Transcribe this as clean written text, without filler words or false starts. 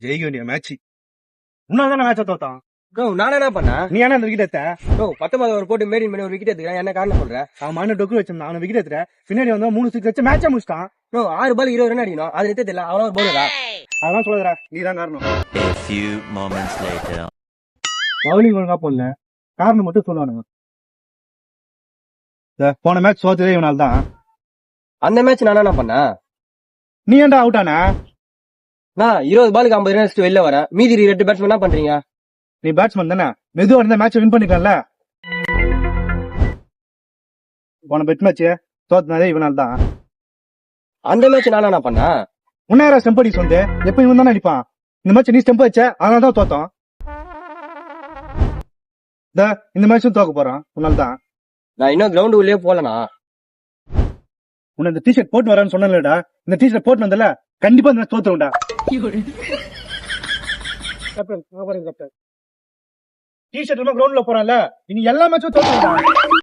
ஜெயிக்க வேண்டிய மேட்ச் உன்னால மேட்ச தோத்தான். நானே என்ன பண்ண? நீ ஏன்னா அந்த விக்கெட் எடுத்த? 19 ஓவர் போட்டு மேடின் பண்ணி ஒரு விக்கெட் எடுத்துக்கிறேன். என்ன காரணம் சொல்ற? அவன் டொக்கு வச்சிருந்தான், அவன் விக்கெட் எடுத்துற. பின்னாடி வந்து 3 6 வச்சு மேட்சா முடிச்சிட்டான். 6 பால் 20 ரன் அடிக்கணும். அது நிறுத்த தெரியல. அவன் ஒரு பவுலரா? அதெல்லாம் சொல்லுறா, நீதான் காரணம். A few moments later. Bowling ஒழுங்கா போடல, காரணம் மட்டும் சொல்லுவானுங்க. போன மேட்ச் சோத்ததே இவனால தான். அந்த மேட்ச் நான் என்ன பண்ண? நீ ஏன்டா அவுட் ஆன? நான் 20 பாலுக்கு 50 ரன் அடிச்சுட்டு வெளில வரேன். மீதி 2 பேட்ஸ்மேன் என்ன பண்றீங்க? நீ பேட்ஸ்மேன் தானே, மெதுவா இருந்த மேட்ச் வின் பண்ணிக்கலாம்ல. போன பெட் மேட்ச் தோத்ததே இவனால தான். அந்த மேட்ச் நான் என்ன பண்ண? உன்ன ஸ்டெம்ப் அடி சொந்த எப்ப இவன் தானே அடிப்பான். இந்த மேட்ச் நீ ஸ்டெம்ப் வச்ச, அதனால தான் தோத்தோம். இந்த மேட்சும் தோக்க போறான் உன்னால தான். நான் இன்னும் கிரவுண்ட் உள்ளே போலனா. உன்னை இந்த டிஷர்ட் போட்டு வரான்னு சொன்னலடா, இந்த டிஷர்ட் போட்டு வந்தல கண்டிப்பா இந்த மேட்ச் தோத்துரும்டா. கேப்டன் டிஷர்ட் கிரவுண்ட்ல போறான்ல, இனி எல்லா மேட்சும் தோத்துரும்டா.